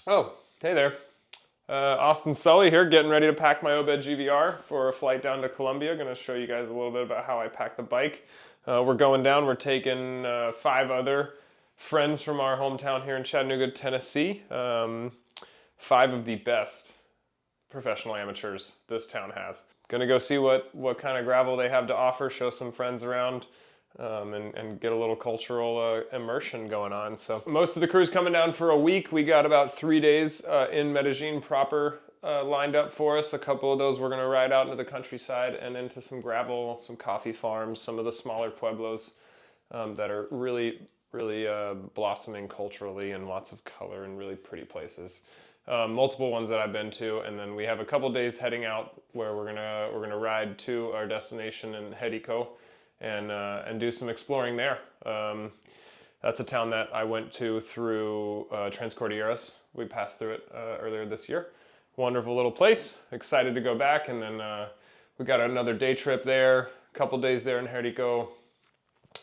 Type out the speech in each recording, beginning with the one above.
Oh, hey there. Austin Sully here, getting ready to pack my Obed GVR for a flight down to Columbia. Going to show you guys a little bit about how I pack the bike. We're going down. We're taking 5 other friends from our hometown here in Chattanooga, Tennessee. 5 of the best professional amateurs this town has. Gonna go see what kind of gravel they have to offer, show some friends around, and get a little cultural immersion going on. So most of the crew's coming down for a week. We got about 3 days in Medellin proper lined up for us. A couple of those we're gonna ride out into the countryside and into some gravel, some coffee farms, some of the smaller pueblos that are really blossoming culturally, and lots of color and really pretty places. Multiple ones that I've been to, and then we have a couple days heading out where we're gonna ride to our destination in Jerico and do some exploring there. That's a town that I went to through Transcordilleras. We passed through it earlier this year. Wonderful little place. Excited to go back, and then we got another day trip there. A couple days there in Jerico.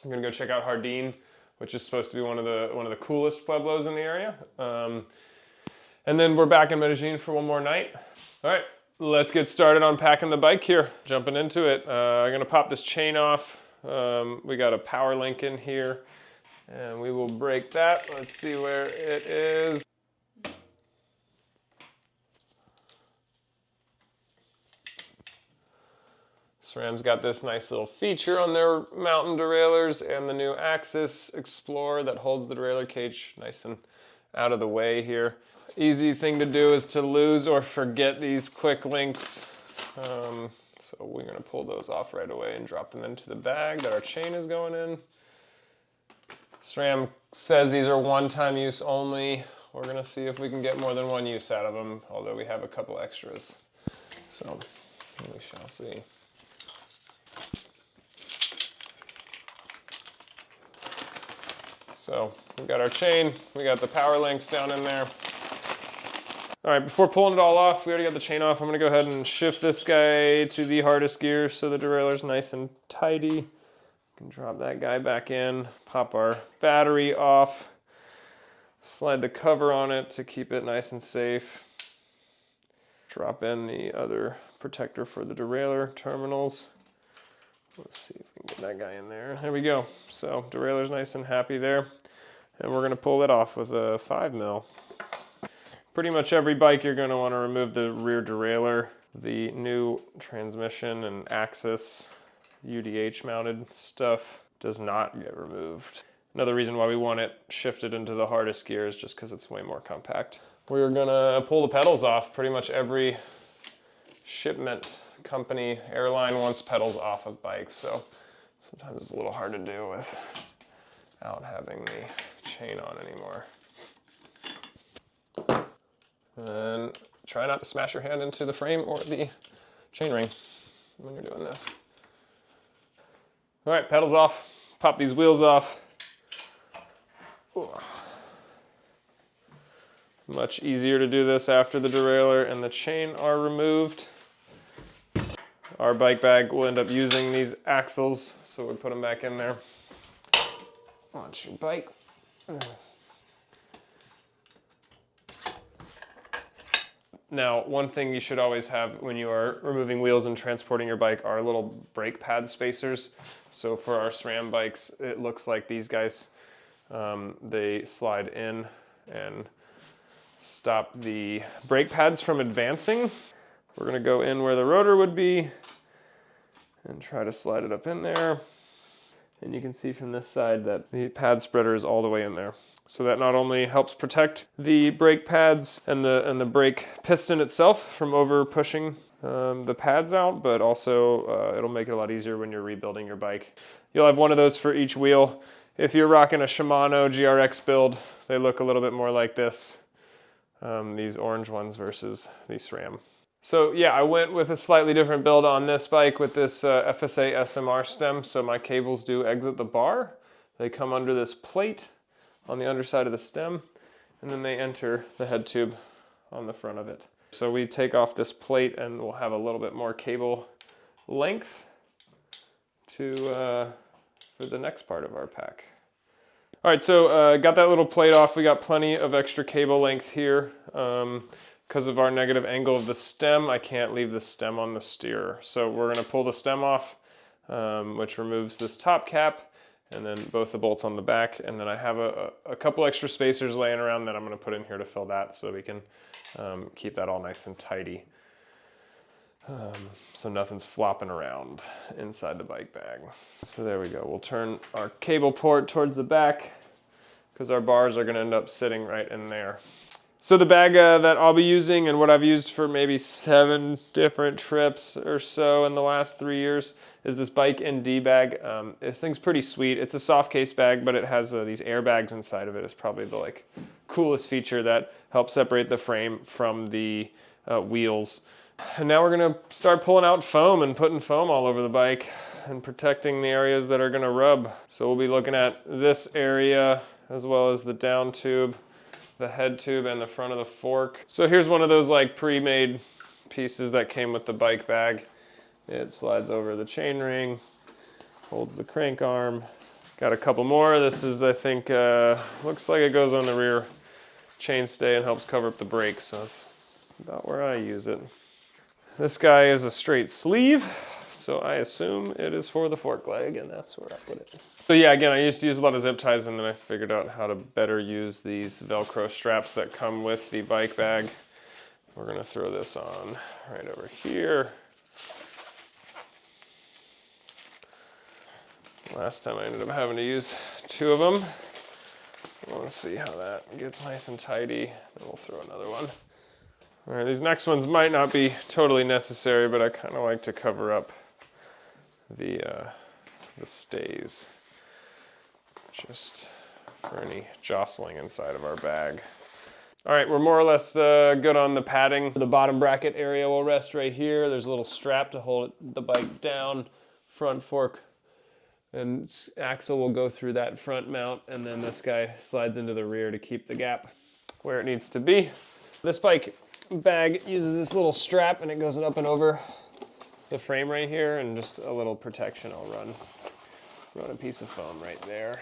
I'm gonna go check out Jardín, which is supposed to be one of the coolest pueblos in the area. And then we're back in Medellin for one more night. All right, let's get started on packing the bike here. Jumping into it. I'm gonna pop this chain off. We got a power link in here, and we will break that. Let's see where it is. SRAM's got this nice little feature on their mountain derailleurs and the new Axis Explorer that holds the derailleur cage nice and out of the way here. Easy thing to do is to lose or forget these quick links. So we're gonna pull those off right away and drop them into the bag that our chain is going in. SRAM says these are one-time use only. We're gonna see if we can get more than one use out of them, although we have a couple extras. So we shall see. So we got our chain, we got the power links down in there. All right, before pulling it all off, we already got the chain off. I'm gonna go ahead and shift this guy to the hardest gear so the derailleur's nice and tidy. Can drop that guy back in, pop our battery off, slide the cover on it to keep it nice and safe. Drop in the other protector for the derailleur terminals. Let's see if we can get that guy in there. There we go. So derailleur's nice and happy there. And we're gonna pull it off with a 5mm. Pretty much every bike you're gonna wanna remove the rear derailleur. The new transmission and Axis UDH mounted stuff does not get removed. Another reason why we want it shifted into the hardest gear is just because it's way more compact. We're gonna pull the pedals off. Pretty much every shipment company, airline wants pedals off of bikes, so sometimes it's a little hard to do without having the chain on anymore. And try not to smash your hand into the frame or the chainring when you're doing this. All right, pedals off. Pop these wheels off. Ooh. Much easier to do this after the derailleur and the chain are removed. Our bike bag will end up using these axles, so we put them back in there. Launch your bike. Now, one thing you should always have when you are removing wheels and transporting your bike are little brake pad spacers. So for our SRAM bikes, it looks like these guys, they slide in and stop the brake pads from advancing. We're gonna go in where the rotor would be and try to slide it up in there. And you can see from this side that the pad spreader is all the way in there. So that not only helps protect the brake pads and the brake piston itself from over pushing the pads out, but also it'll make it a lot easier when you're rebuilding your bike. You'll have one of those for each wheel. If you're rocking a Shimano GRX build, they look a little bit more like this, these orange ones versus the SRAM. So yeah, I went with a slightly different build on this bike with this FSA SMR stem. So my cables do exit the bar. They come under this plate on the underside of the stem, and then they enter the head tube on the front of it. So we take off this plate and we'll have a little bit more cable length to for the next part of our pack. All right, so got that little plate off. We got plenty of extra cable length here. Because of our negative angle of the stem, I can't leave the stem on the steerer. So we're gonna pull the stem off, which removes this top cap, and then both the bolts on the back. And then I have a couple extra spacers laying around that I'm gonna put in here to fill that so we can keep that all nice and tidy. So nothing's flopping around inside the bike bag. So there we go. We'll turn our cable port towards the back because our bars are gonna end up sitting right in there. So the bag that I'll be using and what I've used for maybe 7 different trips or so in the last 3 years is this Bike ND bag. This thing's pretty sweet. It's a soft case bag, but it has these airbags inside of it. It's probably the coolest feature that helps separate the frame from the wheels. And now we're gonna start pulling out foam and putting foam all over the bike and protecting the areas that are gonna rub. So we'll be looking at this area as well as the down tube, the head tube, and the front of the fork. So here's one of those pre-made pieces that came with the bike bag. It slides over the chain ring, holds the crank arm. Got a couple more. This is, I think, looks like it goes on the rear chainstay and helps cover up the brakes. So that's about where I use it. This guy is a straight sleeve, so I assume it is for the fork leg, and that's where I put it. So yeah, again, I used to use a lot of zip ties, and then I figured out how to better use these Velcro straps that come with the bike bag. We're gonna throw this on right over here. Last time I ended up having to use 2 of them. Let's see how that gets nice and tidy. Then we'll throw another one. All right, these next ones might not be totally necessary, but I kind of like to cover up the stays, just for any jostling inside of our bag. All right, we're more or less good on the padding. The bottom bracket area will rest right here. There's a little strap to hold the bike down. Front fork and axle will go through that front mount, and then this guy slides into the rear to keep the gap where it needs to be. This bike bag uses this little strap, and it goes up and over the frame right here, and just a little protection. I'll run a piece of foam right there.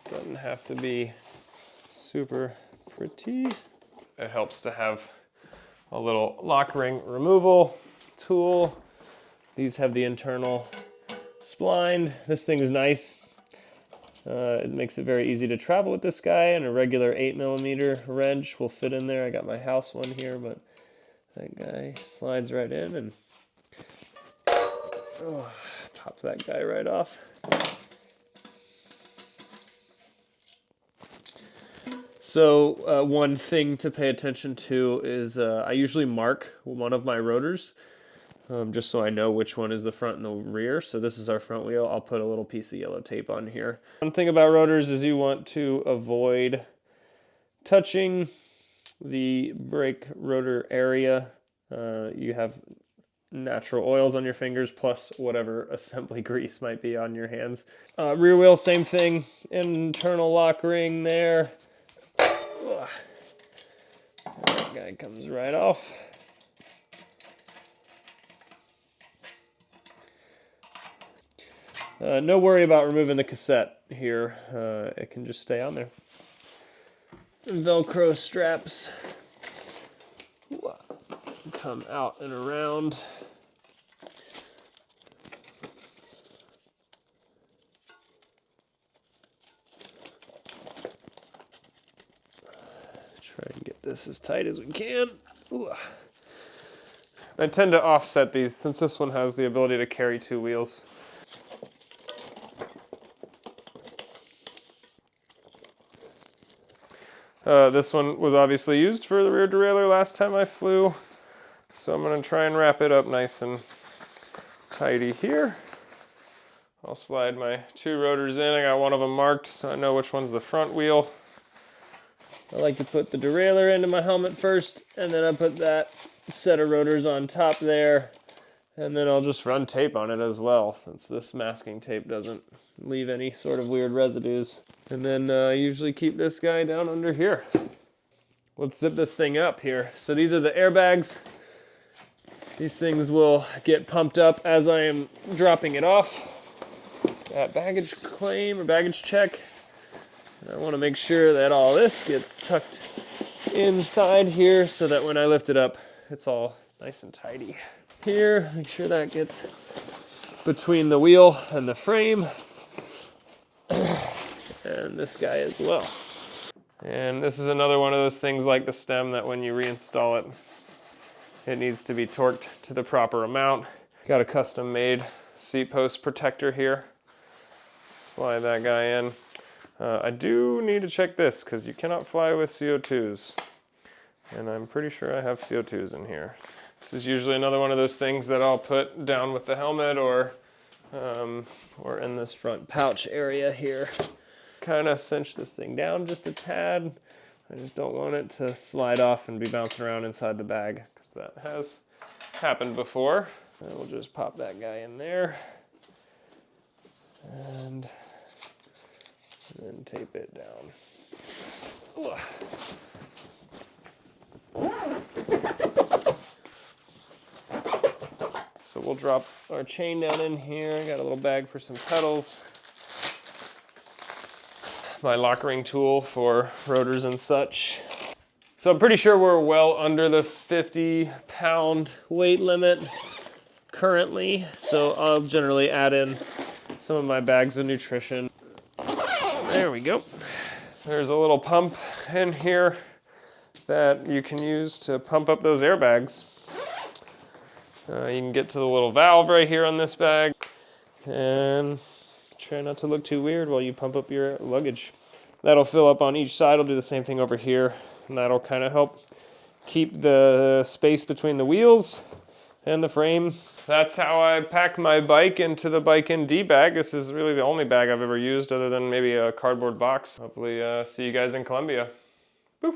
Doesn't have to be super pretty. It helps to have a little lock ring removal tool. These have the internal spline. This thing is nice. It makes it very easy to travel with this guy, and a regular 8mm wrench will fit in there. I got my house one here, but that guy slides right in and pop that guy right off. So one thing to pay attention to is I usually mark one of my rotors just so I know which one is the front and the rear. So this is our front wheel. I'll put a little piece of yellow tape on here. One thing about rotors is you want to avoid touching the brake rotor area. You have natural oils on your fingers plus whatever assembly grease might be on your hands. Rear wheel, same thing. Internal lock ring there. That guy comes right off. No worry about removing the cassette here. It can just stay on there. Velcro straps come out and around. Try and get this as tight as we can. Ooh. I tend to offset these since this one has the ability to carry 2 wheels. This one was obviously used for the rear derailleur last time I flew, so I'm going to try and wrap it up nice and tidy here. I'll slide my 2 rotors in. I got one of them marked so I know which one's the front wheel. I like to put the derailleur into my helmet first, and then I put that set of rotors on top there, and then I'll just run tape on it as well, since this masking tape doesn't leave any sort of weird residues. And then I usually keep this guy down under here. Let's zip this thing up here. So these are the airbags. These things will get pumped up as I am dropping it off at baggage claim or baggage check. I want to make sure that all this gets tucked inside here so that when I lift it up, it's all nice and tidy. Here, make sure that gets between the wheel and the frame. And this guy as well. And this is another one of those things like the stem that when you reinstall it, it needs to be torqued to the proper amount. Got a custom made seat post protector here. Slide that guy in. I do need to check this because you cannot fly with CO2s. And I'm pretty sure I have CO2s in here. This is usually another one of those things that I'll put down with the helmet or in this front pouch area here. Kind of cinch this thing down just a tad. I just don't want it to slide off and be bouncing around inside the bag because that has happened before. And we'll just pop that guy in there and then tape it down. Ugh. So we'll drop our chain down in here. I got a little bag for some pedals. My lock ring tool for rotors and such. So I'm pretty sure we're well under the 50-pound weight limit currently. So I'll generally add in some of my bags of nutrition. There we go. There's a little pump in here that you can use to pump up those airbags. You can get to the little valve right here on this bag and try not to look too weird while you pump up your luggage. That'll fill up on each side. I'll do the same thing over here, and that'll kind of help keep the space between the wheels and the frame. That's how I pack my bike into the Bike ND bag. This is really the only bag I've ever used other than maybe a cardboard box. Hopefully see you guys in Columbia. Boop.